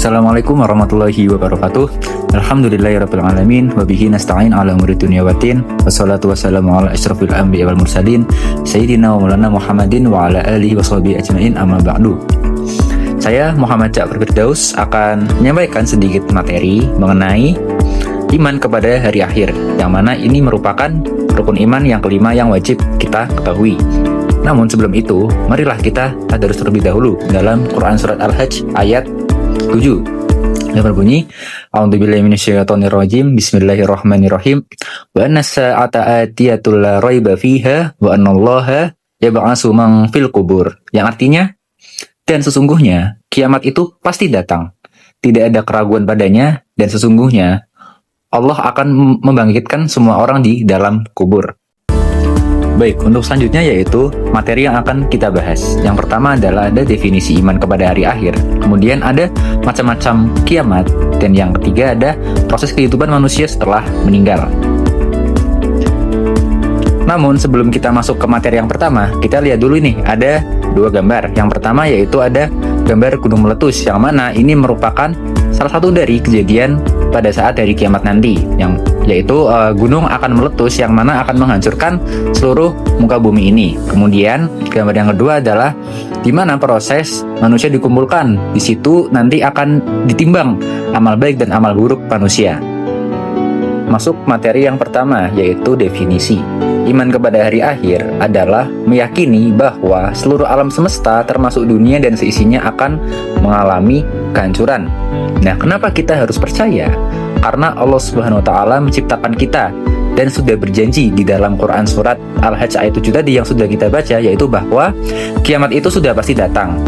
Assalamualaikum warahmatullahi wabarakatuh. Alhamdulillahirabbil alamin wa bihi nasta'in ala umuri dunya waddin. Wassalatu wassalamu ala asyrafil anbiya wal mursalin sayyidina wa maulana Muhammadin wa ala alihi washabihi ajmain, amma ba'du. Saya Muhammad Ja'far Firdaus akan menyampaikan sedikit materi mengenai iman kepada hari akhir, yang mana ini merupakan rukun iman yang kelima yang wajib kita ketahui. Namun sebelum itu, marilah kita tadarus terlebih dahulu dalam Quran Surat Al-Hajj ayat 7 yang berbunyi, A'udzubillahi minasyaitonirrajim, Bismillahirrahmanirrahim, wa anna sa'ata atiyatul la raiba fiha wa annallaha yab'atsu man fil qubur, yang artinya, dan sesungguhnya kiamat itu pasti datang, tidak ada keraguan padanya, dan sesungguhnya Allah akan membangkitkan semua orang di dalam kubur. Baik, untuk selanjutnya yaitu materi yang akan kita bahas. Yang pertama adalah ada definisi iman kepada hari akhir. Kemudian ada macam-macam kiamat. Dan yang ketiga ada proses kehidupan manusia setelah meninggal. Namun sebelum kita masuk ke materi yang pertama, kita lihat dulu nih, ada dua gambar. Yang pertama yaitu ada gambar gunung meletus, yang mana ini merupakan salah satu dari kejadian pada saat hari kiamat nanti, yaitu gunung akan meletus yang mana akan menghancurkan seluruh muka bumi ini. Kemudian gambar yang kedua adalah di mana proses manusia dikumpulkan. Di situ nanti akan ditimbang amal baik dan amal buruk manusia. Masuk materi yang pertama, yaitu definisi. Iman kepada hari akhir adalah meyakini bahwa seluruh alam semesta termasuk dunia dan seisinya akan mengalami kehancuran. Nah, kenapa kita harus percaya? Karena Allah Subhanahu wa taala menciptakan kita dan sudah berjanji di dalam Quran Surat Al-Hajj ayat 7 tadi yang sudah kita baca, yaitu bahwa kiamat itu sudah pasti datang.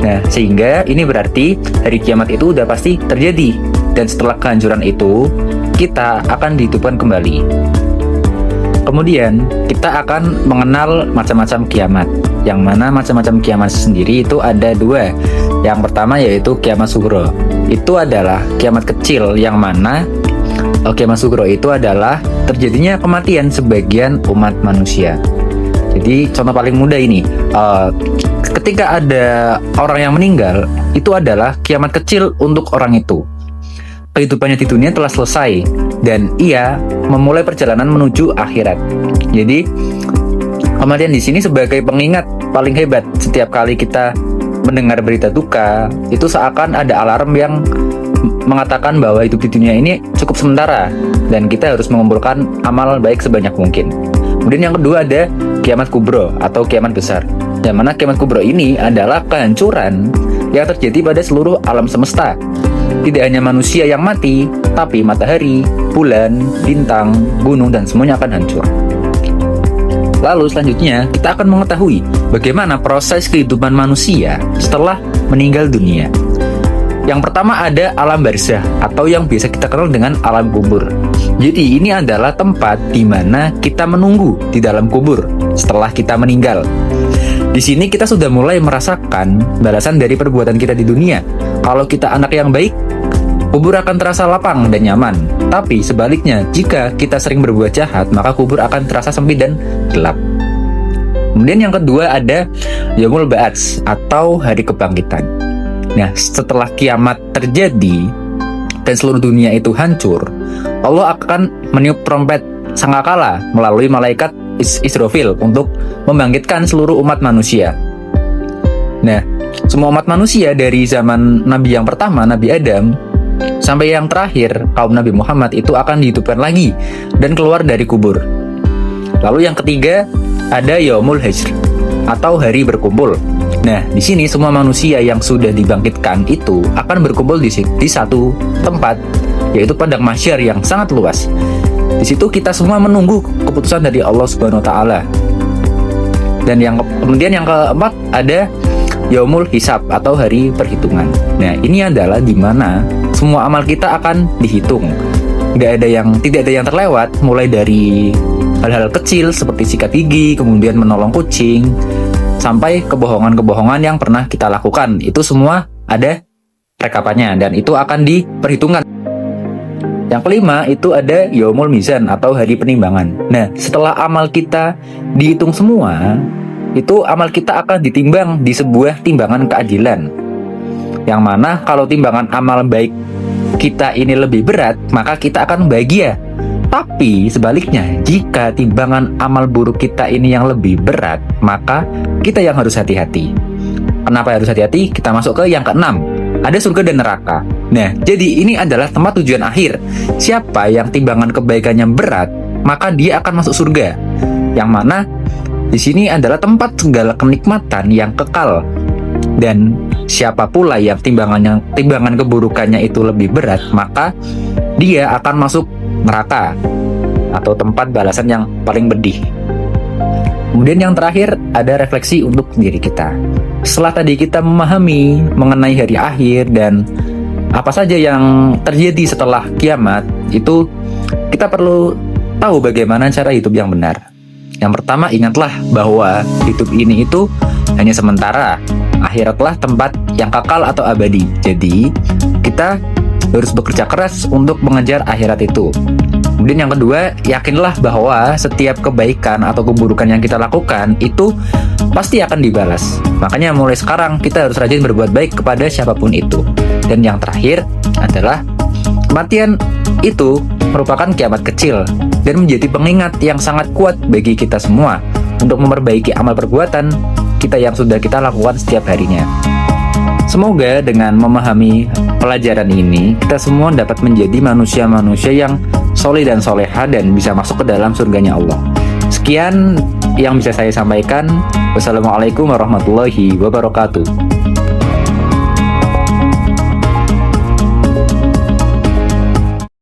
Nah, sehingga ini berarti hari kiamat itu sudah pasti terjadi, dan setelah kehancuran itu kita akan dihidupkan kembali. Kemudian kita akan mengenal macam-macam kiamat, yang mana macam-macam kiamat sendiri itu ada dua. Yang pertama yaitu kiamat sugro. Itu adalah kiamat kecil, yang mana kiamat sugro itu adalah terjadinya kematian sebagian umat manusia. Jadi contoh paling mudah ini, ketika ada orang yang meninggal, itu adalah kiamat kecil untuk orang itu. Kehidupannya di dunia telah selesai dan ia memulai perjalanan menuju akhirat. Jadi kematian di sini sebagai pengingat paling hebat. Setiap kali kita mendengar berita duka, itu seakan ada alarm yang mengatakan bahwa hidup di dunia ini cukup sementara dan kita harus mengumpulkan amal baik sebanyak mungkin. Kemudian yang kedua ada kiamat kubro atau kiamat besar, yang mana kiamat kubro ini adalah kehancuran yang terjadi pada seluruh alam semesta. Tidak hanya manusia yang mati, tapi matahari, bulan, bintang, gunung, dan semuanya akan hancur. Lalu selanjutnya kita akan mengetahui bagaimana proses kehidupan manusia setelah meninggal dunia. Yang pertama ada alam barzah atau yang biasa kita kenal dengan alam kubur. Jadi ini adalah tempat di mana kita menunggu di dalam kubur setelah kita meninggal. Di sini kita sudah mulai merasakan balasan dari perbuatan kita di dunia. Kalau kita anak yang baik, kubur akan terasa lapang dan nyaman. Tapi sebaliknya, jika kita sering berbuat jahat, maka kubur akan terasa sempit dan gelap. Kemudian yang kedua ada Yaumul Ba'ats atau hari kebangkitan. Nah, setelah kiamat terjadi dan seluruh dunia itu hancur, Allah akan meniup trompet sangkakala melalui malaikat Israfil untuk membangkitkan seluruh umat manusia. Nah, semua umat manusia dari zaman Nabi yang pertama, Nabi Adam, sampai yang terakhir, kaum Nabi Muhammad itu akan dihidupkan lagi dan keluar dari kubur. Lalu yang ketiga ada Yaumul Hashr atau hari berkumpul. Nah, di sini semua manusia yang sudah dibangkitkan itu akan berkumpul di satu tempat, yaitu padang mahsyar yang sangat luas. Di situ kita semua menunggu keputusan dari Allah Subhanahu wa taala. Dan kemudian yang keempat ada Yaumul Hisab atau hari perhitungan. Nah, ini adalah di mana semua amal kita akan dihitung. Tidak ada yang terlewat, mulai dari hal-hal kecil seperti sikat gigi, kemudian menolong kucing, sampai kebohongan-kebohongan yang pernah kita lakukan. Itu semua ada rekapannya dan itu akan diperhitungkan. Yang kelima itu ada Yaumul Mizan atau hari penimbangan. Nah, setelah amal kita dihitung semua, itu amal kita akan ditimbang di sebuah timbangan keadilan. Yang mana kalau timbangan amal baik kita ini lebih berat, maka kita akan bahagia. Tapi sebaliknya, jika timbangan amal buruk kita ini yang lebih berat, maka kita yang harus hati-hati. Kenapa harus hati-hati? Kita masuk ke yang keenam. Ada surga dan neraka. Nah, jadi ini adalah tempat tujuan akhir. Siapa yang timbangan kebaikannya berat, maka dia akan masuk surga. Yang mana di sini adalah tempat segala kenikmatan yang kekal. Dan siapa pula yang timbangan keburukannya itu lebih berat, maka dia akan masuk neraka atau tempat balasan yang paling pedih. Kemudian yang terakhir ada refleksi untuk diri kita. Setelah tadi kita memahami mengenai hari akhir dan apa saja yang terjadi setelah kiamat, itu kita perlu tahu bagaimana cara hidup yang benar. Yang pertama, ingatlah bahwa hidup ini itu hanya sementara. Akhiratlah tempat yang kekal atau abadi. Jadi, kita harus bekerja keras untuk mengejar akhirat itu. Kemudian yang kedua, yakinlah bahwa setiap kebaikan atau keburukan yang kita lakukan itu pasti akan dibalas. Makanya mulai sekarang kita harus rajin berbuat baik kepada siapapun itu. Dan yang terakhir adalah kematian itu merupakan kiamat kecil dan menjadi pengingat yang sangat kuat bagi kita semua untuk memperbaiki amal perbuatan kita yang sudah kita lakukan setiap harinya. Semoga dengan memahami pelajaran ini, kita semua dapat menjadi manusia-manusia yang soleh dan soleha dan bisa masuk ke dalam surganya Allah. Sekian yang bisa saya sampaikan. Wassalamualaikum warahmatullahi wabarakatuh.